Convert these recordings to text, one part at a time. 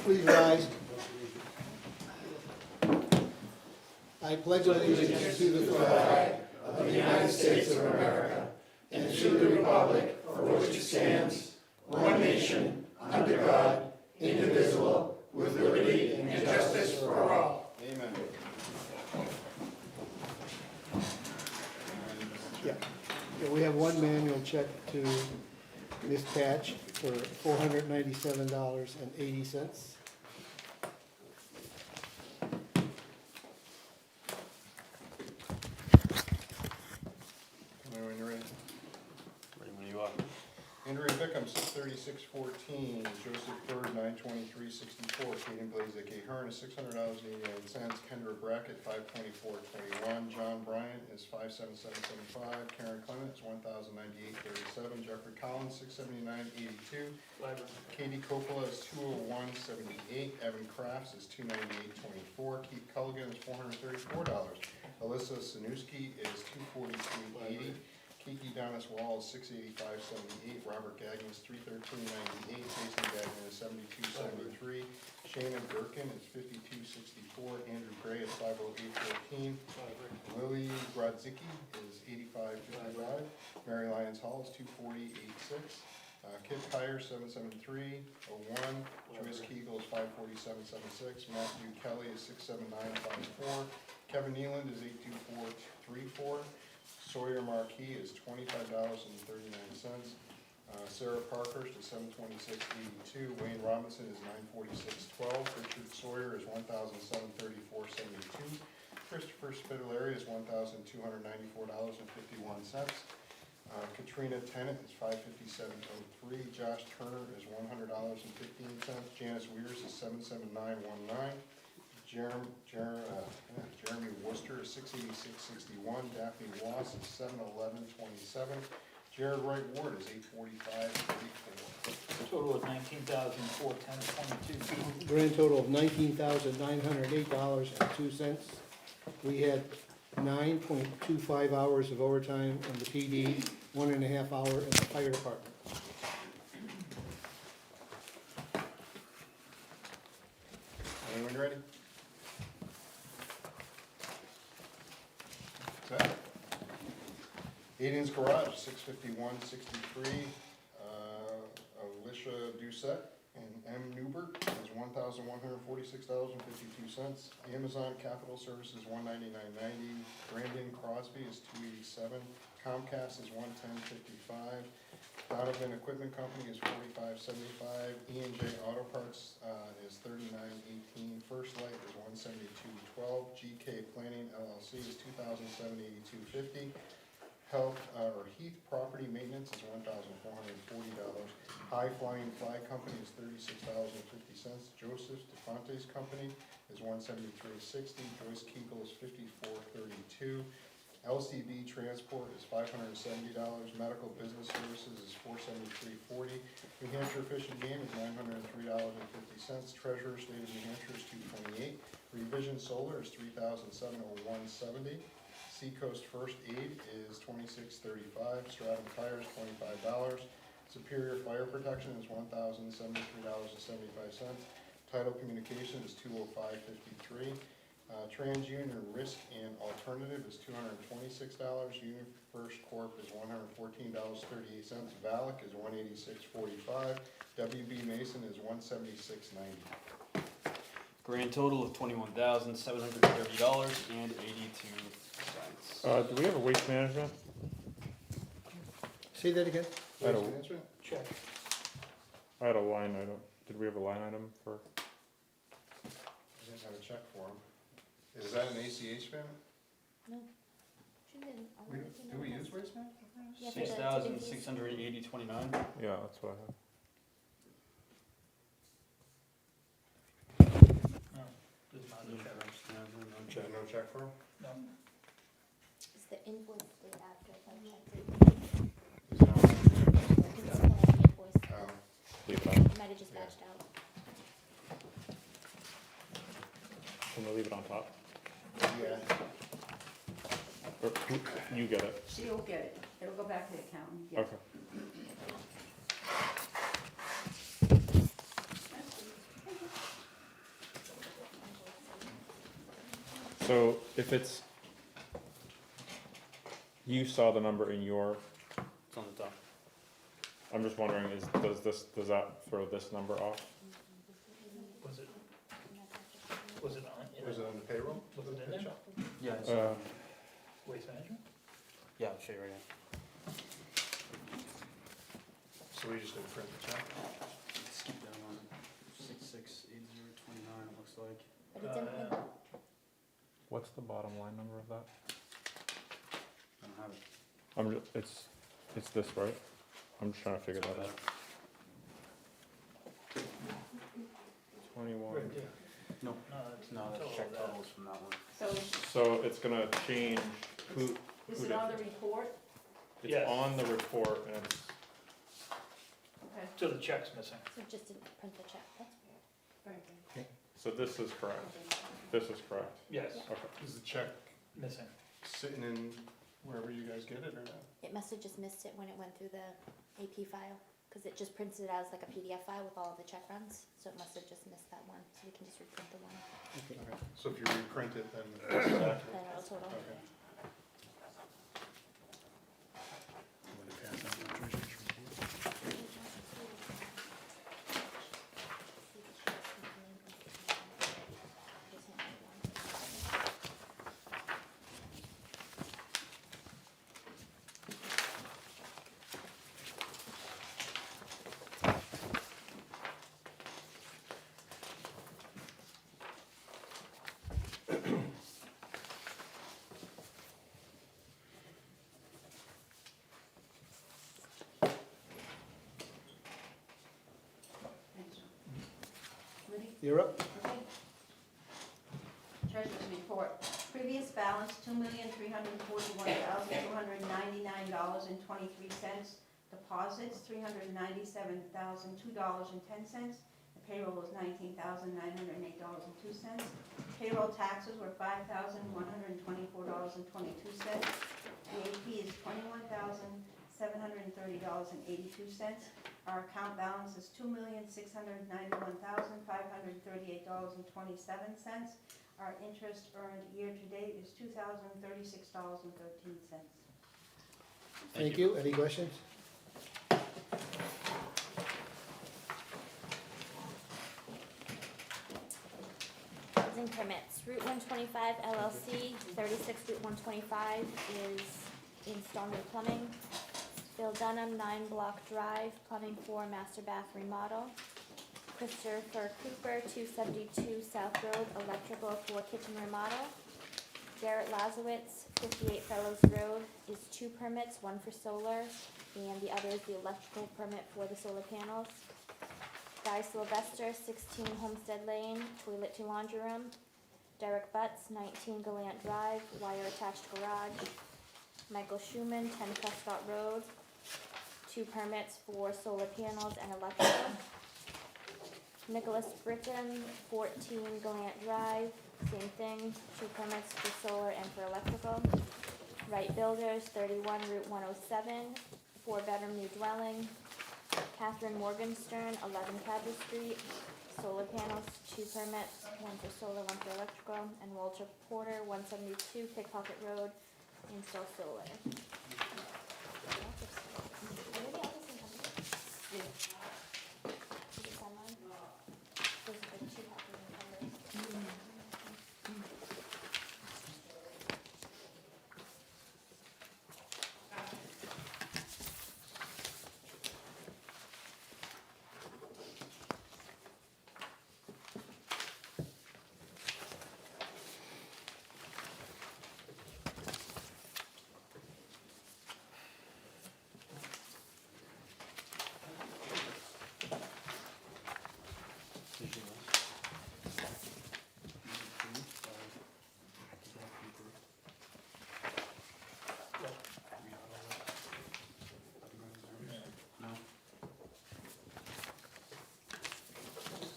Please rise. I pledge allegiance to the flag of the United States of America and to the republic for which it stands, one nation, under God, indivisible, with liberty and justice for all. Amen. Yeah, we have one manual check to Ms. Patch for $497.80. When you're ready. Ready when you are. Andrea Bickham's 3614, Joseph Bird 92364, Kaden Blazik Ahern is $600.89, Kendra Brackett 524.21, John Bryant is 57775, Karen Clement is $1,098.37, Jeffrey Collins 679.82, Katie Coppola is $201.78, Evan Crafts is $298.24, Keith Culligan is $434, Alyssa Sanuski is $243.80. Kiki Donis Wall is $685.78, Robert Gagnon is $313.98, Jason Gagnon is $72.73, Shannon Durkin is $52.64, Andrew Gray is $508.14, Lily Grodzicki is $85.55, Mary Lyons Hall is $240.86, Kip Kyer $773.01, Joyce Kegel is $547.76, Matthew Kelly is $679.54, Kevin Nealand is $824.34, Sawyer Marquis is $25.39. Sarah Parkhurst is $726.82. Wayne Robinson is $946.12. Richard Sawyer is $1,734.72. Christopher Spitaleri is $1,294.51. Katrina Tennant is $557.03. Josh Turner is $100.15. Janice Weirs is $779.19. Jeremy Worcester is $686.61. Daphne Wass is $711.27. Jared Wright Ward is $845.34. Total of $19,410.22. Grand total of $19,908.02. We had 9.25 hours of overtime in the PD, 1.5 hour in the fire department. Anyone ready? Set. Aiden's Garage, $651.63. Alicia Doucette and M. Newbert is $1,146.52. Amazon Capital Services, $199.90. Brandon Crosby is $287. Comcast is $110.55. Donovan Equipment Company is $45.75. E&J Auto Parts is $39.18. First Light is $172.12. GK Planning LLC is $2,782.50. Heath Property Maintenance is $1,440. High Flying Fly Company is $36.50. Joseph DeFonte's Company is $173.60. Joyce Kegel is $54.32. LCB Transport is $570. Medical Business Services is $473.40. New Hampshire Fish and Game is $903.50. Treasurer State of New Hampshire is $228. Revision Solar is $3,701.70. Seacoast First Aid is $26.35. Stratum Tires $25. Superior Fire Protection is $1,073.75. Title Communication is $205.53. TransUnion Risk and Alternative is $226. UniFirst Corp is $114.38. VALIC is $186.45. WB Mason is $176.90. Grand total of $21,730.82. Do we have a waste management? Say that again? I had a- Waste Management? Check. I had a line item. Did we have a line item for? I didn't have a check for him. Is that an ACH payment? No. She didn't. Do we use Waste Management? Yeah, for the $6,680.29. Yeah, that's what I had. No check for him? Is the invoice date after the check date? Is that one? It's the invoice. Leave it on. It might have just batched out. Can we leave it on top? Yeah. Or you get it. She'll get it. It'll go back to the accountant. Yeah. Okay. So if it's, you saw the number in your, It's on the top. I'm just wondering, does that throw this number off? Was it on? Was it on the payroll? Was it in there? Yeah. It's, Waste management? yeah, I'll show you right now. So we just didn't print the check? Skip that one. 668029, it looks like. But it's in, What's the bottom line number of that? I don't have it. It's this, right? I'm just trying to figure that out. 21. Right there. No. No, that's No, that's total check of that. totals from that one. So So it's gonna change who, is it on the report? it's Yes. on the report and it's, Okay. So the check's missing. so just didn't print the check, that's weird. so this is correct. This is correct. Yes, Okay. Is the check missing. sitting in wherever you guys get it or not? It must have just missed it when it went through the AP file, because it just prints it as like a PDF file with all of the check runs, so it must have just missed that one, so we can just reprint the one, So if you reprint it, then it's accurate. then it'll total. Okay. Liddy? You're up. Okay. Treasurer's report. Previous balance, $2,341,299.23. Deposits, $397,002.10. The payroll was $19,908.02. Payroll taxes were $5,124.22. The AP is $21,730.82. Our account balance is $2,691,538.27. Our interest earned year-to-date is $2,036.13. Thank you. Any questions? Housing permits, Route 125 LLC, 36 Route 125 is install new plumbing. Bill Dunham, 9 Block Drive, plumbing for master bath remodel. Christopher Cooper, 272 South Road, electrical for kitchen remodel. Garrett Lazowitz, 58 Fellows Road, is 2 permits, one for solar, and the other is the electrical permit for the solar panels. Guy Sylvester, 16 Homestead Lane, toilet to laundry room. Derek Butts, 19 Gallant Drive, wire attached garage. Michael Schuman, 10 Prescott Road, 2 permits for solar panels and electrical. Nicholas Britton, 14 Gallant Drive, same thing, 2 permits for solar and for electrical. Wright Builders, 31 Route 107, 4-bedroom new dwelling. Catherine Morgenstern, 11 Cadre Street, solar panels, 2 permits, 1 for solar, 1 for electrical. And Walter Porter, 172 Pickpocket Road, install solar. Those are the 2 copies and colors.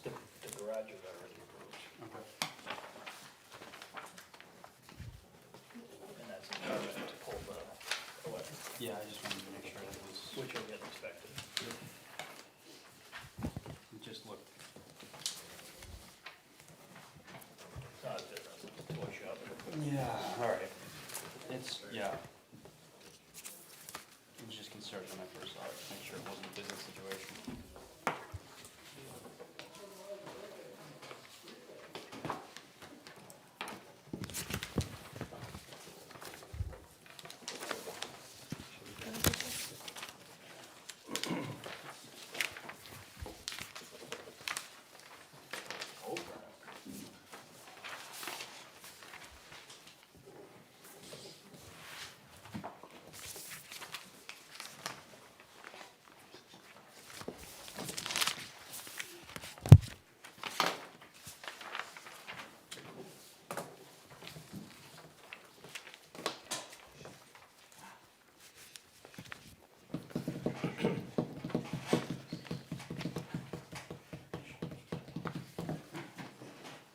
The garage is already approved, Okay. and that's a permit to pull the electric, Yeah, I just wanted to make sure that was, which will get inspected. it just looked, It's not different, it's a toy shop. research when I first saw it, to make sure it wasn't a business situation.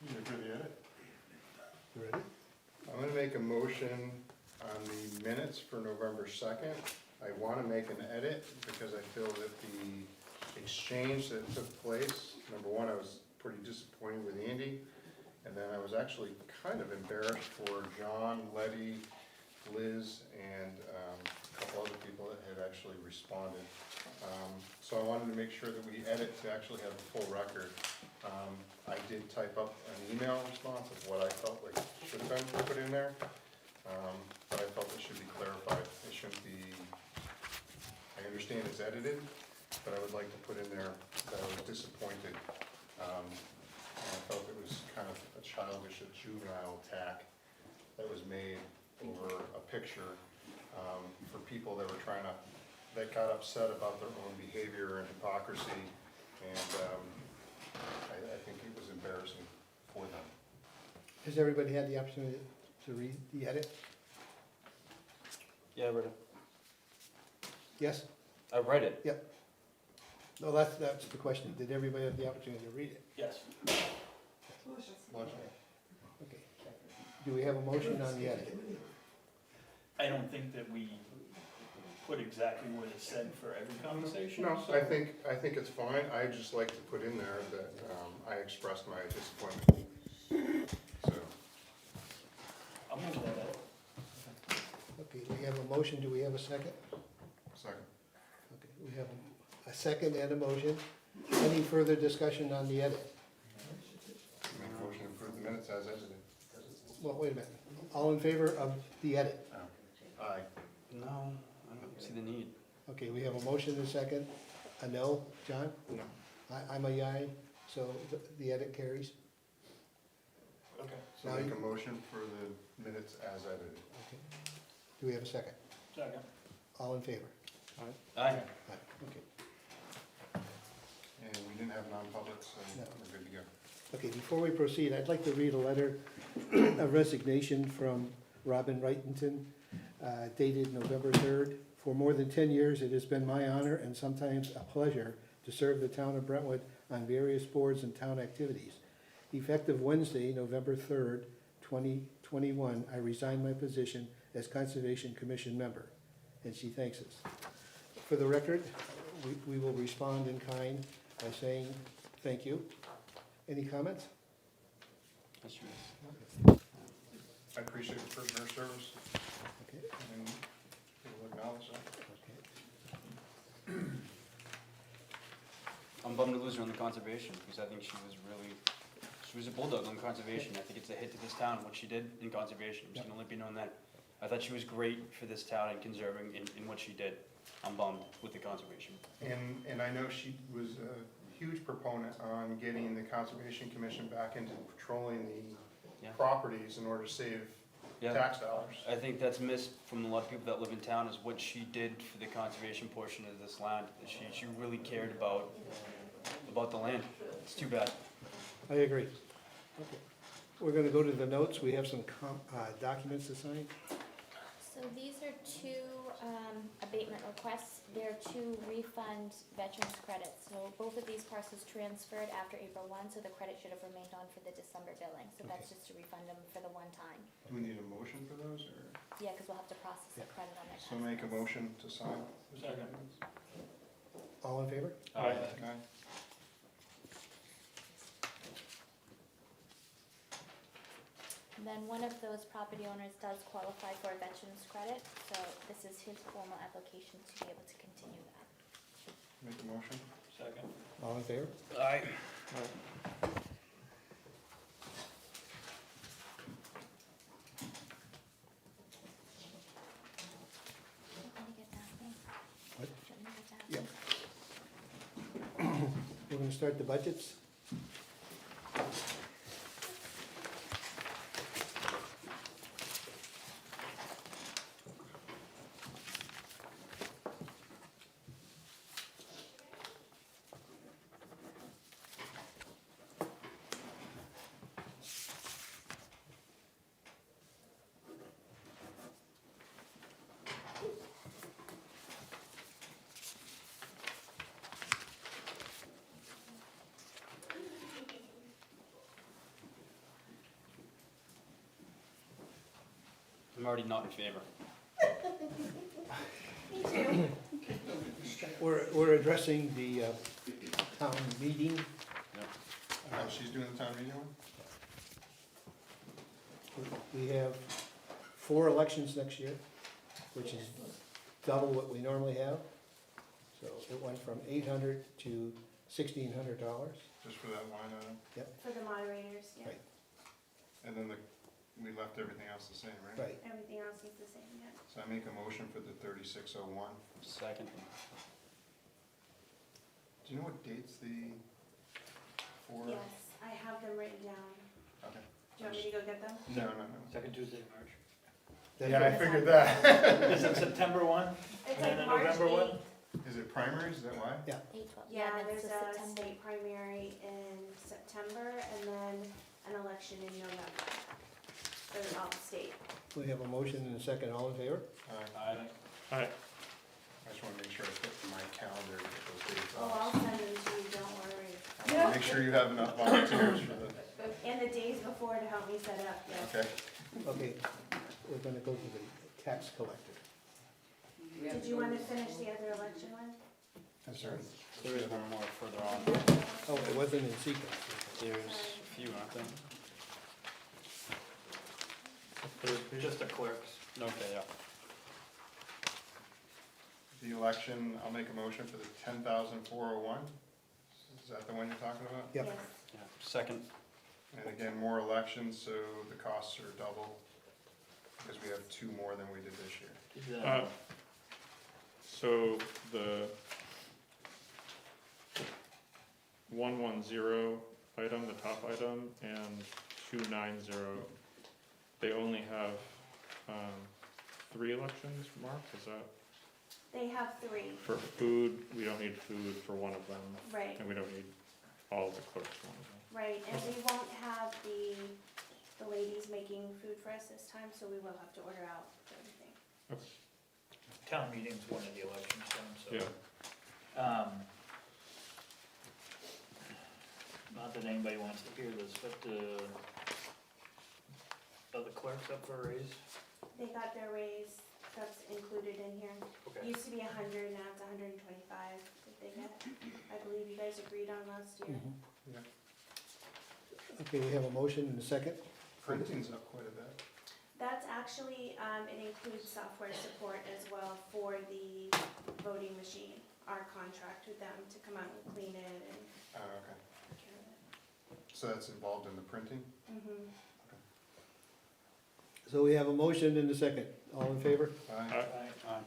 You for the edit? You ready? I'm gonna make a motion on the minutes for November 2nd. I wanna make an edit because I feel that the exchange that took place, number one, I was pretty disappointed with Andy. And then I was actually kind of embarrassed for John, Letty, Liz, and a couple other people that had actually responded. So I wanted to make sure that we edit to actually have the full record. I did type up an email response of what I felt like should have been put in there, but I felt it should be clarified. It shouldn't be, I understand it's edited, but I would like to put in there that I was disappointed. And I felt it was kind of a childish, a juvenile attack that was made over a picture for people that were that got upset about their own behavior and hypocrisy. And I think it was embarrassing for them. Has everybody had the opportunity to read the edit? Yeah, I read it. Yes? I read it. No, that's the question. Did everybody have the opportunity to read it? Yes. Okay. Do we have a motion on the edit? I don't think that we put exactly what is said for every conversation. No, so- I think it's fine. I just like to put in there that I expressed my disappointment. So, I'll move that up. Okay, we have a motion. Do we have a second? second. Okay, we have a second and a motion. Any further discussion on the edit? Make a motion to approve the minutes as edited. Well, wait a minute. All in favor of the edit? Aye. No, I don't see the need. Okay, we have a motion and a second. A no, John? No. I'm a yai, so the edit carries. Okay. So make a motion for the minutes as edited. Okay. Do we have a second? Second. All in favor? Aye. Aye. Okay. And we didn't have non-public, so No. we're good to go. Okay, before we proceed, I'd like to read a letter of resignation from Robin Wrightington, dated November 3rd. For more than 10 years, it has been my honor and sometimes a pleasure to serve the town of Brentwood on various boards and town activities. Effective Wednesday, November 3rd, 2021, I resign my position as Conservation Commission member, and she thanks us. For the record, we will respond in kind by saying thank you. Any comments? That's true. I appreciate the prisoner service Okay, and we'll acknowledge that. okay. I'm bummed to lose her on the conservation, because I think she was a bulldog on conservation. I think it's a hit to this town, what she did in conservation. She can only be known that. I thought she was great for this town and conserving in what she did. I'm bummed with the conservation. And I know she was a huge proponent on getting the Conservation Commission back into patrolling the Yeah. properties in order to save Yeah. tax dollars. I think that's missed from a lot of people that live in town, is what she did for the conservation portion of this land. She really cared about the land. It's too bad. I agree. Okay. We're gonna go to the notes. We have some documents to sign. So these are two abatement requests. They're to refund veterans credits. So both of these parcels transferred after April 1, so the credit should have remained on for the December billing. So that's just to refund them for the one time. Do we need a motion for those, or? Yeah, because we'll have to process the Yeah. credit on their So make a taxes. motion to sign. Second. All in favor? Aye. Okay. And then one of those property owners does qualify for a veteran's credit, so this is his formal application to be able to continue that. Make a motion? Second. All in favor? Aye. Let me get that thing. What? Let me get that Yep. thing. We're gonna start the budgets. I'm already not in favor. We're addressing the town meeting. She's doing the town meeting one? We have 4 elections next year, which is double what we normally have. So it went from $800 to $1,600. Just for that line item? For the moderators, yeah. Right. And then we left everything else the same, right? Right. Everything else is the same, yeah. So I make a motion for the 3601. Second. Do you know what dates the 4? Yes, I have them written down. Okay. Do you want me to go get them? No. Second Tuesday in March. Yeah, I figured that. Is it September one? It's And like then March November one? 8th. Is it primaries, is that why? 8/12. Yeah, that's there's the a September. state primary in September and then an election in November. For all the state. We have a motion and a second. All in favor? Aye. Aye. I just want to make sure I put in my calendar to get those dates Oh, I'll off. send them to you, don't worry. I wanna make sure you have enough volunteers for the, And the days before to help me set up, yeah. okay. Okay, we're gonna go to the tax collector. Did you want to finish the other election one? I'm sorry. There is one more further on. Oh, it wasn't in sequence. There's a few, aren't there? Just the clerks. Okay, yeah. The election, I'll make a motion for the 10,401. Is that the one you're talking about? Yep. Yes. Yeah. Second. And again, more elections, so the costs are double, because we have 2 more than we did this year. So the 110 item, the top item, and 290, they only have 3 elections, Mark, is that? They have 3, For food, we don't need food for one of them, right, and we don't need all of the clerks for one of them. right, and we won't have the ladies making food for us this time, so we will have to order out for everything. Town meeting's one of the elections done, so. Yeah. Not that anybody wants to hear this, but, are the clerks up for a raise? They got their raise, that's included in here. Okay. Used to be 100, now it's 125 that they get. I believe you guys agreed on last year. Yeah. Okay, we have a motion and a second. Printing's up quite a bit. That's actually, it includes software support as well for the voting machine. Our contract with them to come out and clean it and Oh, okay. take care of So that's involved in the printing? it. Mm-hmm. So we have a motion and a second. All in favor? Aye. Aye.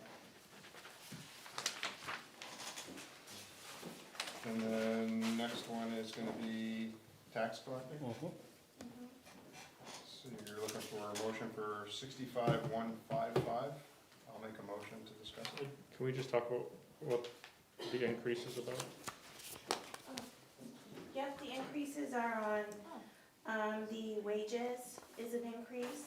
And then next one is gonna be tax collector. So you're looking for a motion for 65,155. I'll make a motion to discuss it. Can we just talk about what the increase is about? Yep, the increases are on, the wages is an increase.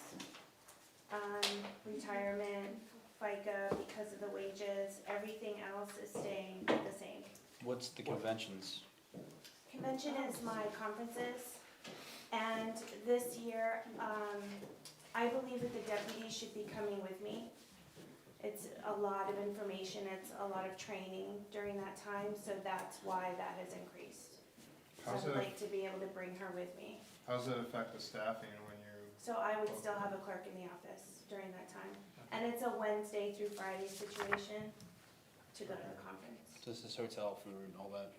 Retirement, FICA because of the wages, everything else is staying the same. What's the conventions? Convention is my conferences, and this year, I believe that the deputies should be coming with me. It's a lot of information, it's a lot of training during that time, so that's why that has increased. So How's I'd that, like to be able to bring her with me. how's that affect the staffing when you, So So I would still have a clerk in the office during that time. And it's a Wednesday through Friday situation to go to the conference. Does this hotel, food, and all that,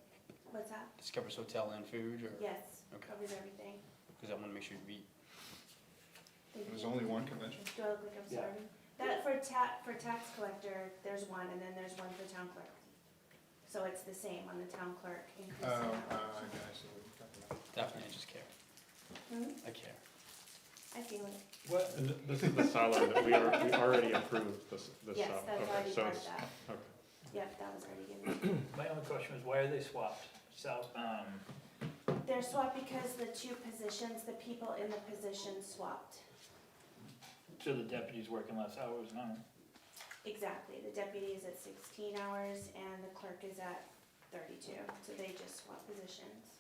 What's that? does it covers hotel and food, or? Yes, Okay. covers everything. Because I want to make sure you eat. Thank There's you. only one convention? Do I look like I'm Yeah. starving? That for tax collector, there's one, and then there's one for town clerk. So it's the same on the town clerk increase. I in see hours. what you're talking about. Definitely, I just care. Hmm? I care. I feel it. What, And this is the salary that we already approved, this Yes, stuff. that's Okay, already so part of it's- that. Okay. Yep, that was already given. my only question was, why are they swapped? South, They're swapped because the two positions, the people in the position swapped. so the deputy's working less hours now? Exactly, the deputy is at 16 hours and the clerk is at 32, so they just swap positions.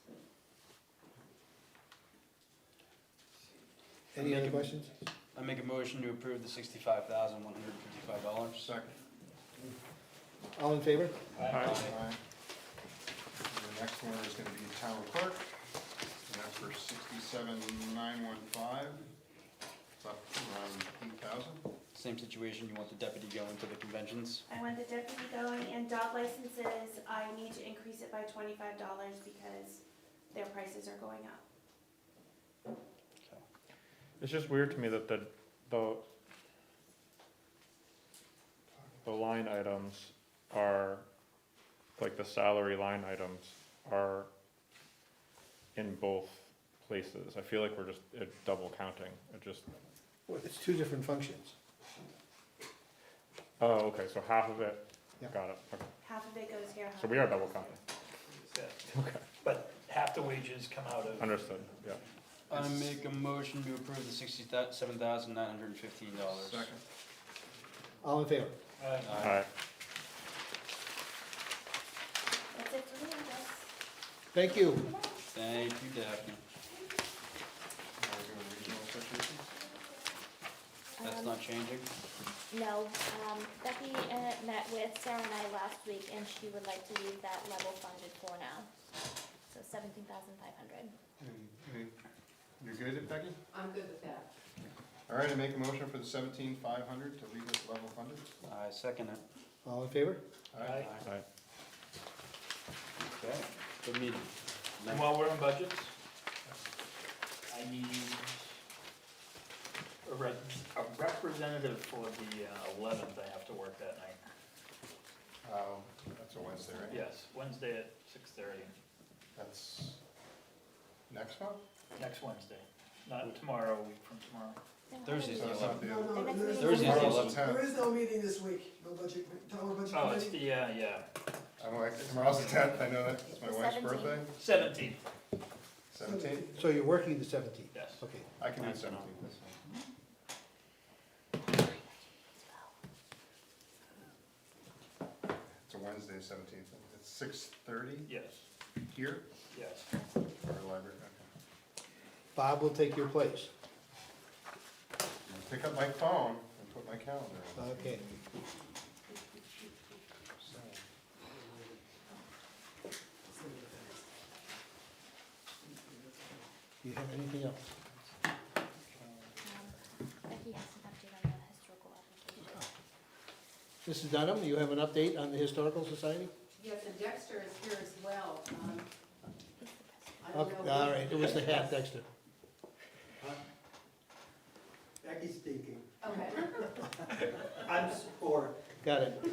Any other questions? I make a motion to approve the $65,155. Second. All in favor? Aye. Aye. The next one is gonna be town clerk, and that's for 67,915. It's up around 8,000. Same situation, you want the deputy going to the conventions? I want the deputy going, and dog licenses, I need to increase it by $25 because their prices are going up. Okay. It's just weird to me that the line items are, like the salary line items are in both places. I feel like we're just double counting. It just, Well, it's two different functions. oh, okay, so half of it, Yeah. got it, okay. Half of it goes here, half So of we it are goes double here. counting. Yeah. Okay, But half the wages come out of, understood, yeah. I make a motion to approve the $67,915. Second. All in favor? Alright, That's it for me, I guess. Thank you. Thank you, Daphne. Now we're doing regional associations. That's not changing? No, Becky met with Sarah and I last week, and she would like to leave that level funded for now. So 17,500. You good, Becky? I'm good with that. All right, I make a motion for the 17,500 to leave it level funded. I second it. All in favor? Aye. alright. Okay, good meeting. and while we're on budgets, I need a representative for the 11th, I have to work that night. Oh, that's a Wednesday, right? Yes, Wednesday at 6:30, That's next month? next Wednesday, not tomorrow, a week from tomorrow. Thursday's So the it's not 11th. the No, other. no, The next there is meeting- no Thursday's the meeting. 11th. There is no meeting this week, no budget, town budget Oh, it's committee. the, yeah, I'm like, tomorrow's the 10th, I know that, it's my The wife's 17th. birthday. 17th, 17th? So you're working the 17th? yes. Okay. I can do That's 17th. fine. That's fine. It's a Wednesday, 17th. It's 6:30 Yes, here, yes. or library, okay. Bob will take your place. I'll pick up my phone and put my calendar in. Okay. So, Do you have anything else? Becky has an update on the historical application. Mrs. Dunham, you have an update on the Historical Society? Yes, and Dexter is here as well. He's the president. I don't Okay, know. all right, it was the hat, Dexter. Becky speaking. Okay. I'm for. Got it.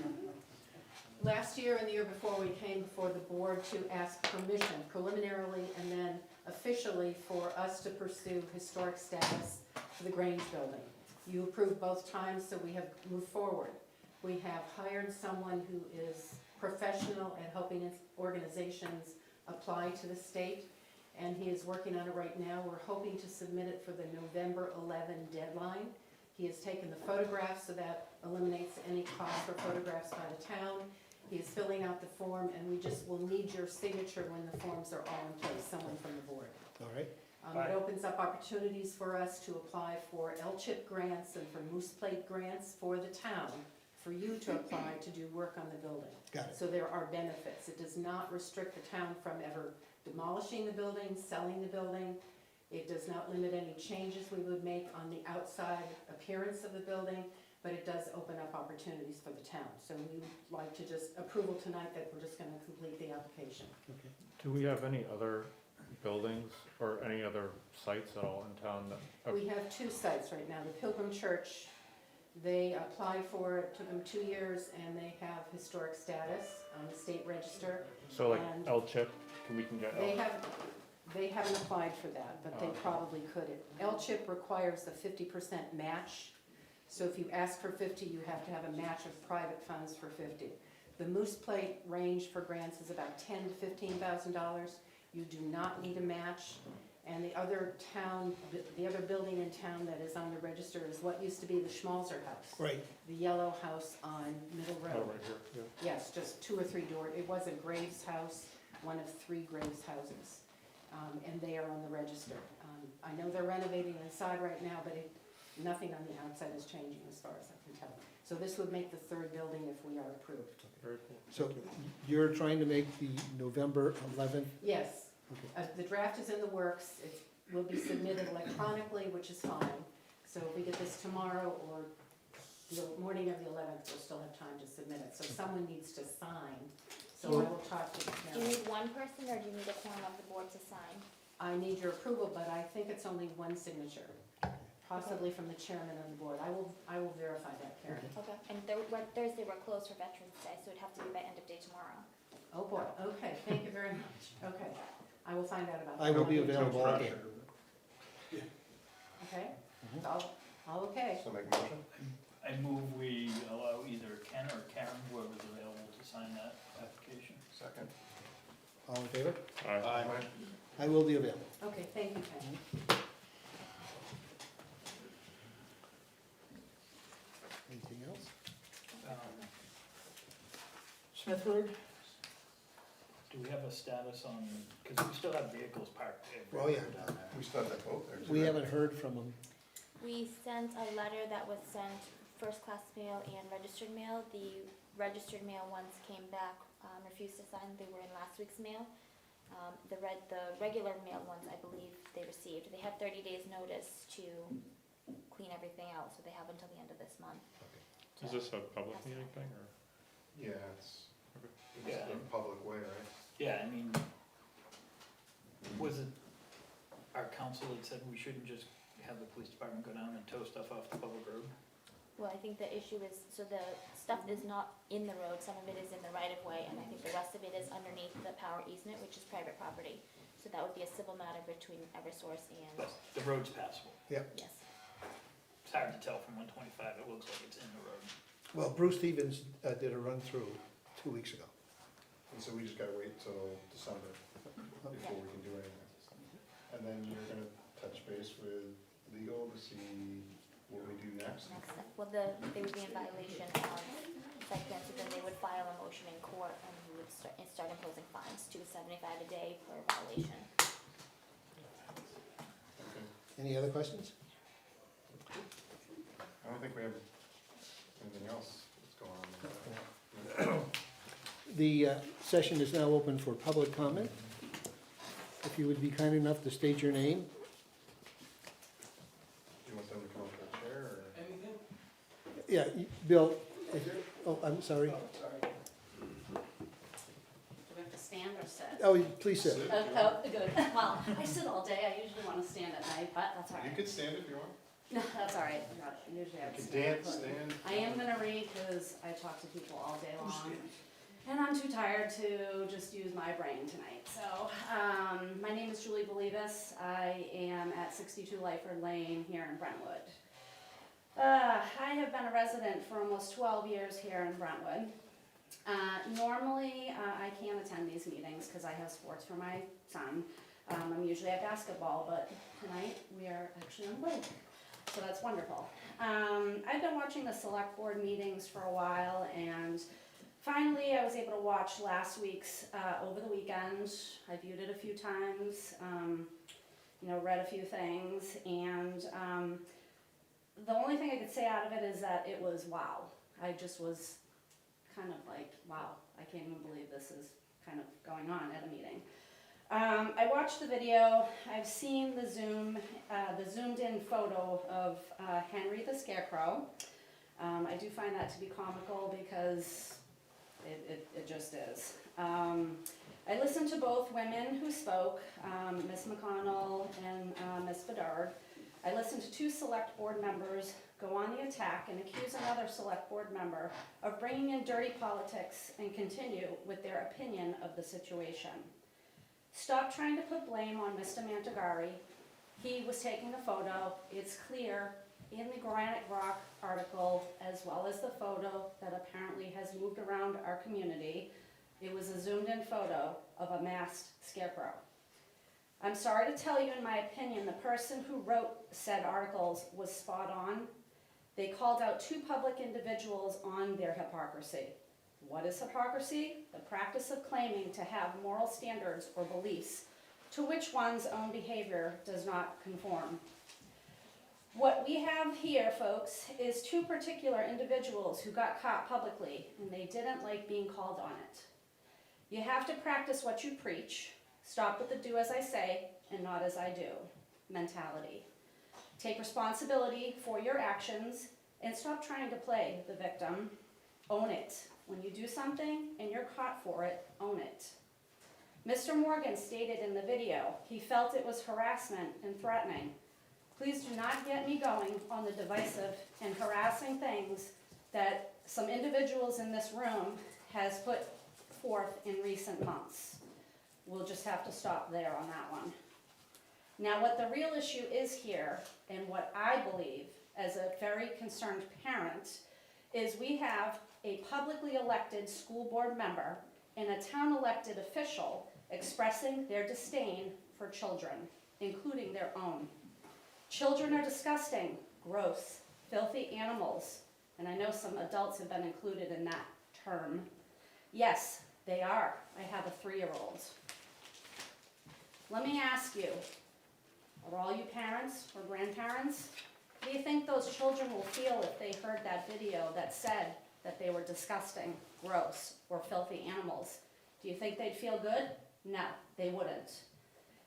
Last year and the year before, we came before the board to ask permission preliminarily and then officially for us to pursue historic status for the Grange building. You approved both times, so we have moved forward. We have hired someone who is professional at helping organizations apply to the state, and he is working on it right now. We're hoping to submit it for the November 11 deadline. He has taken the photographs, so that eliminates any cost for photographs by the town. He is filling out the form, and we just will need your signature when the forms are all in place, someone from the board. All right. It opens up opportunities for us to apply for L-chip grants and for Moose Plate grants for the town, for you to apply to do work on the building. Got it. So there are benefits. It does not restrict the town from ever demolishing the building, selling the building. It does not limit any changes we would make on the outside appearance of the building, but it does open up opportunities for the town. So we would like to just approval tonight that we're just gonna complete the application. Do we have any other buildings or any other sites at all in town that? We have two sites right now. The Pilgrim Church, they applied for it, took them 2 years, and they have historic status on the state register. So like And L-chip, we can get They L. haven't applied for that, but they probably could. L-chip requires a 50% match. So if you ask for 50, you have to have a match of private funds for 50. The Moose Plate range for grants is about $10,000 to $15,000. You do not need a match. And the other building in town that is on the register is what used to be the Schmalzer House. Right. The yellow house on Middle Oh, Road. right here, yeah. Yes, just 2 or 3 doors. It was a Graves house, one of 3 Graves houses. And they are on the register. I know they're renovating inside right now, but nothing on the outside is changing as far as I can tell. So this would make the 3rd building if we are approved. Very cool. So you're trying to make the November 11th? Yes, Okay. the draft is in the works. It will be submitted electronically, which is fine. So if we get this tomorrow or the morning of the 11th, we'll still have time to submit it. So someone needs to sign. So I will talk to Do you Karen. need one person or do you need a quorum of the board to sign? I need your approval, but I think it's only 1 signature, possibly from the chairman of the board. I will verify that, Karen. Okay. And Thursday we're closed for Veterans Day, so it'd have to be by end of day tomorrow. Oh, boy, okay, thank you very much. Okay, I will find out about that. I will be available all day. Okay, it's all okay. So make a motion? I move we allow either Ken or Karen, whoever's available, to sign that application. Second. All in favor? Aye. I will be available. Okay, thank you, Ken. Anything else? Smith Road? Do we have a status on, because we still have vehicles parked Oh, yeah. everywhere down there. We still have that vote there too. We right? haven't heard from them. We sent a letter that was sent first class mail and registered mail. The registered mail ones came back, refused to sign. They were in last week's mail. The regular mail ones, I believe they received. They had 30 days notice to clean everything out, so they have until the end of this month. Is this a public meeting thing or? Yeah, it's Yeah. a public way, right? Yeah, I mean, was it our council that said we shouldn't just have the police department go down and tow stuff off the public road? Well, I think the issue is, so the stuff is not in the road, some of it is in the right of way, and I think the rest of it is underneath the power easement, which is private property. So that would be a civil matter between Eversource and, But the road's passable. yes. It's hard to tell from 125, it looks like it's in the road. Well, Bruce Stevens did a run-through 2 weeks ago. And so we just gotta wait till December before we can do anything. And then you're gonna touch base with legal to see what we do next? Next step, well, they would be in violation of site plan, so then they would file a motion in court and we would start imposing fines, $275 a day per violation. Okay. Any other questions? I don't think we have anything else that's going on. The session is now open for public comment. If you would be kind enough to state your name. Do you want them to come up to the chair or? Yeah, Bill, oh, I'm sorry. Do we have to stand or sit? Oh, please sit. Oh, good. Well, I sit all day. I usually want to stand at night, but that's all You right. could stand if you want. No, that's all right. Usually I You would could stand. dance, stand. I am gonna read because I talk to people all day long. And I'm too tired to just use my brain tonight. So, my name is Julie Believis. I am at 62 Lyford Lane here in Brentwood. I have been a resident for almost 12 years here in Brentwood. Normally, I can't attend these meetings because I have sports for my son. I'm usually at basketball, but tonight we are actually on break. So that's wonderful. I've been watching the select board meetings for a while, and finally I was able to watch last week's over the weekend. I viewed it a few times, read a few things, and the only thing I could say out of it is that it was wow. I just was kind of like, wow, I can't even believe this is kind of going on at a meeting. I watched the video, I've seen the zoomed in photo of Henry the Scarecrow. I do find that to be comical because it just is. I listened to both women who spoke, Ms. McConnell and Ms. Bedard. I listened to two select board members go on the attack and accuse another select board member of bringing in dirty politics and continue with their opinion of the situation. Stop trying to put blame on Mr. Mantagari. He was taking a photo. It's clear in the Granite Rock article, as well as the photo that apparently has moved around our community. It was a zoomed in photo of a masked scarecrow. I'm sorry to tell you, in my opinion, the person who wrote said articles was spot on. They called out two public individuals on their hypocrisy. What is hypocrisy? The practice of claiming to have moral standards or beliefs to which one's own behavior does not conform. What we have here, folks, is two particular individuals who got caught publicly, and they didn't like being called on it. You have to practice what you preach. Stop with the do as I say and not as I do mentality. Take responsibility for your actions and stop trying to play the victim. Own it. When you do something and you're caught for it, own it. Mr. Morgan stated in the video he felt it was harassment and threatening. Please do not get me going on the divisive and harassing things that some individuals in this room has put forth in recent months. We'll just have to stop there on that one. Now, what the real issue is here, and what I believe as a very concerned parent, is we have a publicly elected school board member and a town elected official expressing their disdain for children, including their own. Children are disgusting, gross, filthy animals, and I know some adults have been included in that term. Yes, they are. I have a 3-year-old. Let me ask you, are all you parents or grandparents, do you think those children will feel if they heard that video that said that they were disgusting, gross, or filthy animals? Do you think they'd feel good? No, they wouldn't.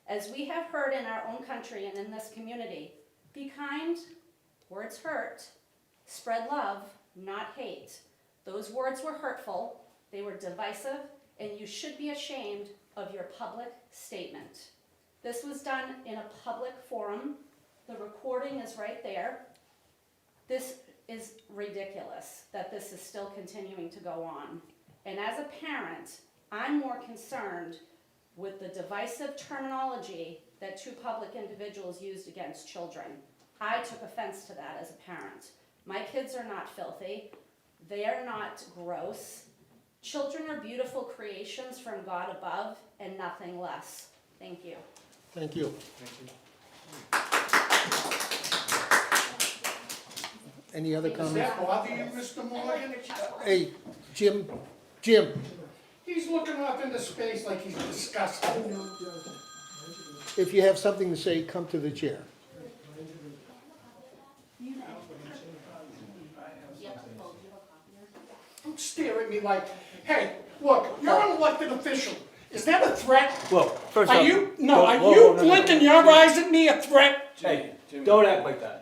As we have heard in our own country and in this community, be kind, words hurt, spread love, not hate. Those words were hurtful, they were divisive, and you should be ashamed of your public statement. This was done in a public forum. The recording is right there. This is ridiculous that this is still continuing to go on. And as a parent, I'm more concerned with the divisive terminology that two public individuals used against children. I took offense to that as a parent. My kids are not filthy. They are not gross. Children are beautiful creations from God above and nothing less. Thank you. Thank you. Any other Does comments? that bother you, Mr. Morgan? Hey, Jim, He's looking off into space like he's disgusted. if you have something to say, come to the chair. Don't stare at me like, hey, look, you're an elected official. Is that a threat? Well, first Are off, you no, blinking your eyes at me a threat? Hey, don't act like that.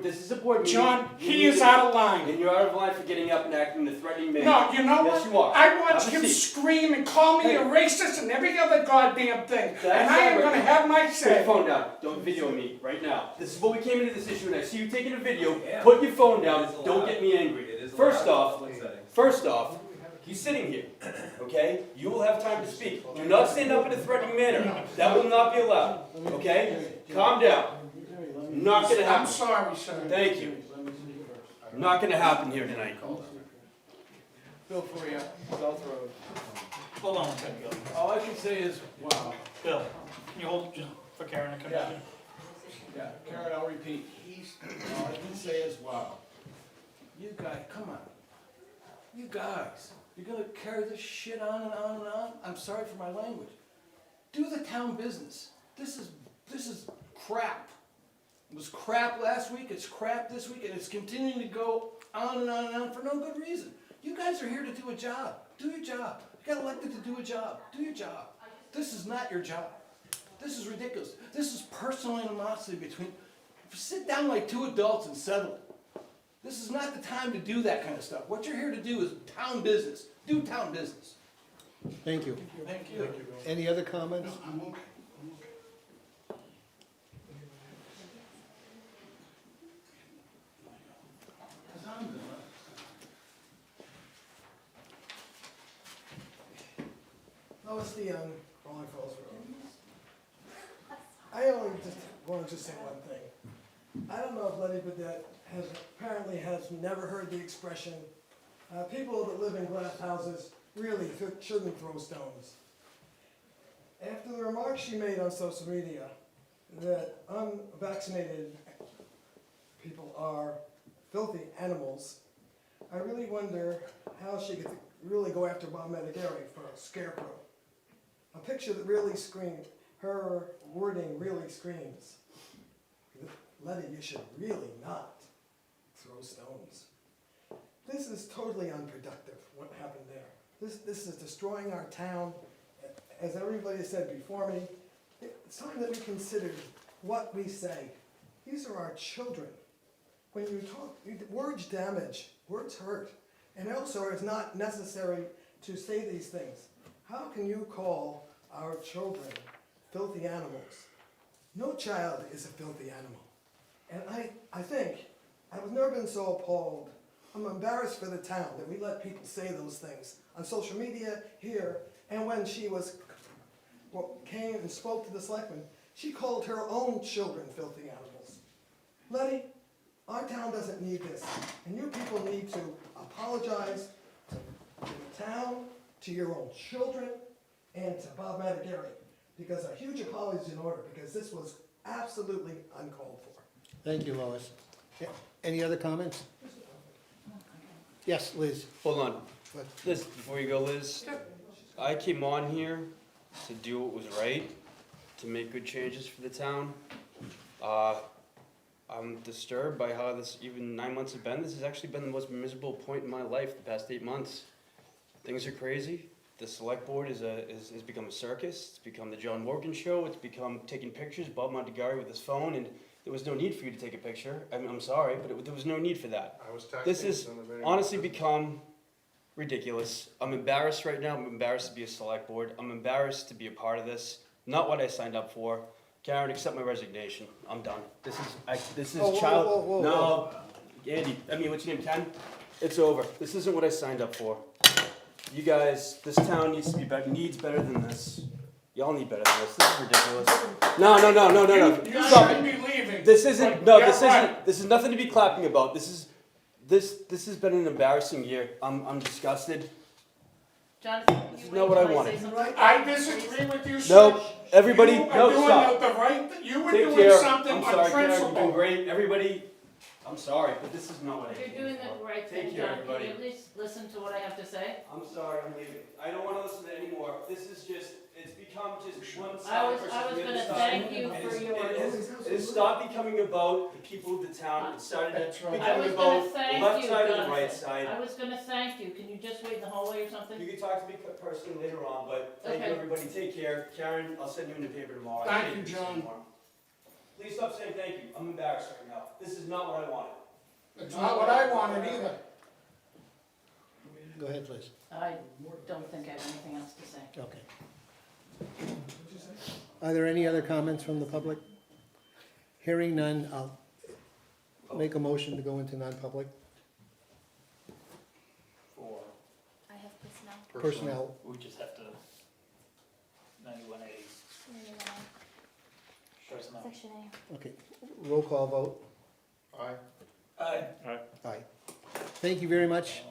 This is a board meeting. John, You he need is to- out of line. And you're out of line for getting up and acting in a threatening manner. No, you know Yes, what? you are. I watched Have a him seat. scream and call me a Hey. racist and every other goddamn thing. That's And I am not gonna right. have my Put your say. phone down. Don't video me right now. This is what we came into this issue, and I see you taking a video. Put your phone down. Don't get me angry. First off, he's sitting here, okay? You will have time to speak. Do not stand up in a threatening manner. That will not be allowed, okay? Calm down. Not gonna I'm happen. sorry, sir. Thank you. Not gonna happen here tonight. Bill Faria, South Road. Hold on one second, Bill. All I can say is, wow. Bill, can you hold just for Karen to come back in? Yeah, Karen, I'll repeat. All I can say is, wow. You guys, come on. You guys, you're gonna carry this shit on and on and on? I'm sorry for my language. Do the town business. This is crap. It was crap last week, it's crap this week, and it's continuing to go on and on and on for no good reason. You guys are here to do a job. Do your job. You got elected to do a job. Do your job. This is not your job. This is ridiculous. This is personal animosity between, sit down like two adults and settle it. This is not the time to do that kind of stuff. What you're here to do is town business. Do town business. Thank you. Thank you. Any other comments? I'm okay. Lois Dion, Rolling Falls Road. I only just wanted to say one thing. I don't know if Letty Burdette has never heard the expression, people that live in glass houses really shouldn't throw stones. After the remarks she made on social media that unvaccinated people are filthy animals, I really wonder how she could really go after Bob Medigeri for a scarecrow. A picture that really screams, her wording really screams, Letty, you should really not throw stones. This is totally unproductive, what happened there. This is destroying our town. As everybody said before me, it's time that we consider what we say. These are our children. When you talk, words damage, words hurt. And also it's not necessary to say these things. How can you call our children filthy animals? No child is a filthy animal. And I think, I've never been so appalled. I'm embarrassed for the town that we let people say those things on social media here. And when she came and spoke to the selectman, she called her own children filthy animals. Letty, our town doesn't need this. And you people need to apologize to the town, to your own children, and to Bob Medigeri, because a huge apology is in order, because this was absolutely uncalled for. Thank you, Lois. Any other comments? Yes, Liz. Hold on. Liz, before you go, Liz, I came on here to do what was right, to make good changes for the town. I'm disturbed by how this, even 9 months have been. This has actually been the most miserable point in my life the past 8 months. Things are crazy. The select board has become a circus. It's become the John Morgan show. It's become taking pictures, Bob Montegari with his phone, and there was no need for you to take a picture. I mean, I'm sorry, but there was no need for that. I was texting. This has on the video. honestly become ridiculous. I'm embarrassed right now. I'm embarrassed to be a select board. I'm embarrassed to be a part of this. Not what I signed up for. Karen, accept my resignation. I'm done. This is Oh, child. whoa. No, Andy. I mean, what's your name, Ken? It's over. This isn't what I signed up for. You guys, this town needs to be better. Needs better than this. Y'all need better than this. This is ridiculous. No. You Stop shouldn't it. be leaving. This isn't. But No, get this right. isn't. This is nothing to be clapping about. This has been an embarrassing year. I'm disgusted. Jonathan, This is not what I wanted. I disagree with you, sir. Nope. Everybody, You are no, doing stop. the right, you were Take doing care. something I'm on sorry, Karen. You're doing principle. great. Everybody, I'm sorry, but this is not what I You're came doing for. the right Take thing, care, John. Can everybody. you at least listen to what I have to say? I'm sorry, I'm leaving. I don't want to listen to any more. This is just, it's become just one I side was versus the gonna other side. thank you And for it's- your. It has stopped becoming about the people of the town. It started That's right. I was becoming gonna about the thank left you, side and the Jonathan. right side. I was gonna thank you. Can you just wait in the hallway or something? You can talk to me personally later on, but thank you, Okay. everybody. Take care. Karen, I'll send you in the paper tomorrow. I Thank can't you, do this John. anymore. Please stop saying thank you. I'm embarrassed right now. This is not what I wanted. It's not what I wanted either. Go ahead, Liz. I don't think I have anything else to say. Okay. Are there any other comments from the public? Hearing none, I'll make a motion to go into non-public. For I have personnel. Personnel. We just have to, 91A, personnel. Section A. Okay, roll call vote. Aye. Aye. Aye. Thank you very much.